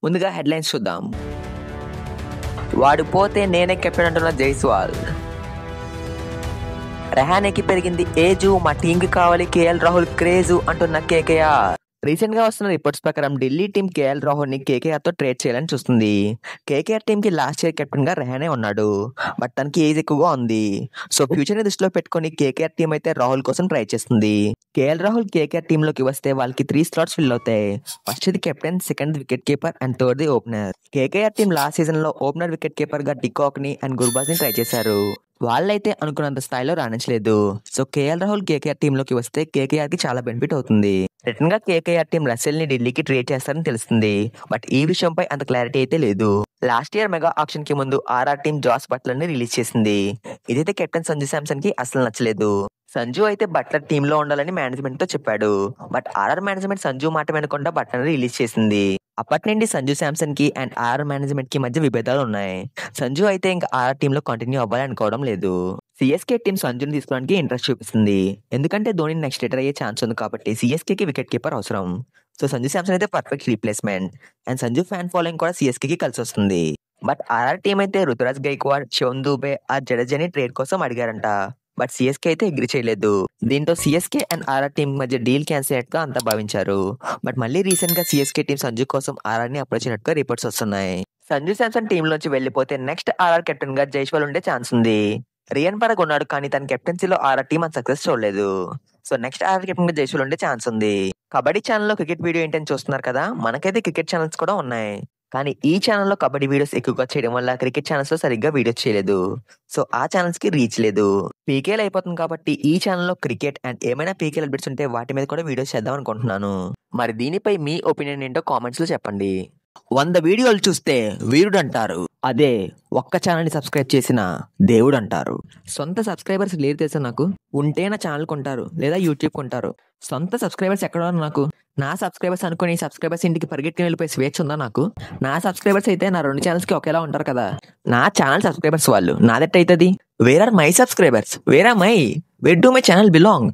ముందుగా హెడ్లైన్స్ చూద్దాం. వాడు పోతే నేనే కెప్టెన్ అంటున్న జైస్వాల్. రెహానేకి పెరిగింది ఏజు, మా టీంకి కావాలి కేఎల్ రాహుల్ క్రేజు అంటున్న కేకేఆర్. రీసెంట్ గా వస్తున్న రిపోర్ట్స్ ప్రకారం ఢిల్లీ టీం కేఎల్ రాహుల్ ని కేకేఆర్ తో ట్రేడ్ చేయాలని చూస్తుంది. కేకేఆర్ టీం కి లాస్ట్ ఇయర్ కెప్టెన్ గా రెహానే ఉన్నాడు, బట్ తనకి ఏజ్ ఎక్కువగా ఉంది. సో ఫ్యూచర్ ని దృష్టిలో పెట్టుకుని కేకేఆర్ టీం అయితే రాహుల్ కోసం ట్రై చేస్తుంది. కేఎల్ రాహుల్ కేకేఆర్ టీమ్ లోకి వస్తే వాళ్ళకి 3 స్లాట్స్ ఫిల్ అవుతాయి. First the captain, second wicket keeper and third the opener. KKR team last season లో ఓపెనర్ వికెట్ కీపర్ గా డికాక్ ని అండ్ గుర్బాజ్ ని ట్రై చేశారు. వాళ్ళైతే అనుకున్నంత స్థాయిలో రాణించలేదు. So KL Rahul KKR team లోకి వస్తే కేకేఆర్ కి చాలా బెనిఫిట్ అవుతుంది. రిటర్న్ గా కేకేఆర్ టీం రసెల్ ని ఢిల్లీకి ట్రేడ్ చేస్తారని తెలుస్తుంది, బట్ ఈ విషయంపై అంత క్లారిటీ అయితే లేదు. లాస్ట్ ఇయర్ మెగా ఆక్షన్ కి ముందు ఆర్ఆర్ టీం జాస్ బట్లర్ ని రిలీజ్ చేసింది. ఇదైతే కెప్టెన్ సంజు శాంసన్ కి అసలు నచ్చలేదు. సంజు అయితే బట్లర్ టీమ్ లో ఉండాలని మేనేజ్మెంట్ తో చెప్పాడు, బట్ ఆర్ఆర్ మేనేజ్మెంట్ సంజు మాట వినకుండా బట్లర్ రిలీజ్ చేసింది. అప్పటి నుండి సంజు శాంసన్ కి అండ్ ఆర్ఆర్ మేనేజ్మెంట్ కి మధ్య విభేదాలు ఉన్నాయి. సంజు అయితే ఇంకా ఆర్ఆర్ టీమ్ లో కంటిన్యూ అవ్వాలి అనుకోవడం లేదు. సిఎస్కే టీం సంజుని తీసుకోవడానికి ఇంట్రెస్ట్ చూపిస్తుంది, ఎందుకంటే ధోని నెక్స్ట్ రిటైర్ అయ్యే ఛాన్స్ ఉంది కాబట్టి సిఎస్కే కి వికెట్ కీపర్ అవసరం. సో సంజు శాంసన్ అయితే perfect replacement and Sanju fan following కూడా సిఎస్కే కి కలిసి వస్తుంది. బట్ ఆర్ఆర్ టీం అయితే రుతురాజ్ గైక్వాడ్, శివన్ దూబే, ఆ జడేజాని ట్రేడ్ కోసం అడిగారంట, బట్ సిఎస్కే అయితే అగ్రీ చేయలేదు. దీంతో సిఎస్కే అండ్ ఆర్ఆర్ టీం మధ్య డీల్ క్యాన్సిల్ అయినట్టుగా అంతా భావించారు. బట్ మళ్ళీ రీసెంట్ గా సిఎస్కే టీం సంజు కోసం ఆర్ఆర్ ని అప్రోచ్ అయినట్టుగా రిపోర్ట్స్ వస్తున్నాయి. సంజు శాంసన్ టీం లోంచి వెళ్లిపోతే నెక్స్ట్ ఆర్ఆర్ కెప్టెన్ గా జైస్వాల్ ఉండే ఛాన్స్ ఉంది. రియన్ పరాగ్ ఉన్నాడు, కానీ తన కెప్టెన్సీలో ఆర్ఆర్ టీం అంత సక్సెస్ చూడలేదు. సో నెక్స్ట్ ఆర్ఆర్ కెప్టెన్ గా జైస్వాల్ ఉండే ఛాన్స్ ఉంది. కబడ్డీ ఛానల్లో క్రికెట్ వీడియో ఏంటని చూస్తున్నారు కదా, మనకైతే క్రికెట్ ఛానల్స్ కూడా ఉన్నాయి, కానీ ఈ ఛానల్లో కబడ్డీ వీడియోస్ ఎక్కువగా చేయడం వల్ల క్రికెట్ ఛానల్స్ లో సరిగ్గా వీడియోస్ చేయలేదు. సో ఆ ఛానల్స్ కి రీచ్ లేదు. పీకేఎల్ అయిపోతుంది కాబట్టి ఈ ఛానల్లో క్రికెట్ అండ్ ఏమైనా పీకేఎల్ అప్డేట్స్ ఉంటే వాటి మీద కూడా వీడియోస్ చేద్దాం అనుకుంటున్నాను. మరి దీనిపై మీ ఒపీనియన్ ఏంటో కామెంట్స్ లో చెప్పండి. 100 వీడియోలు చూస్తే వీరుడు అంటారు, అదే ఒక్క ఛానల్ ని సబ్స్క్రైబ్ చేసిన దేవుడు అంటారు. సొంత సబ్స్క్రైబర్స్ లేరు తెలుసా నాకు, ఉంటే నా ఛానల్ కొంటారు లేదా యూట్యూబ్ కొంటారు. సొంత సబ్స్క్రైబర్స్ ఎక్కడ నాకు? నా సబ్స్క్రైబర్స్ అనుకుని సబ్స్క్రైబర్స్ ఇంటికి పరిగెట్టుకుని వెళ్ళిపోయి స్వేచ్ఛ ఉందా నాకు? నా సబ్స్క్రైబర్స్ అయితే నా 2 ఛానల్స్ కి ఒకేలా ఉంటారు కదా. నా ఛానల్ సబ్స్క్రైబర్స్ వాళ్ళు, నాదెట్ అవుతుంది? Where are my subscribers? Where are my? Where do my channel belong?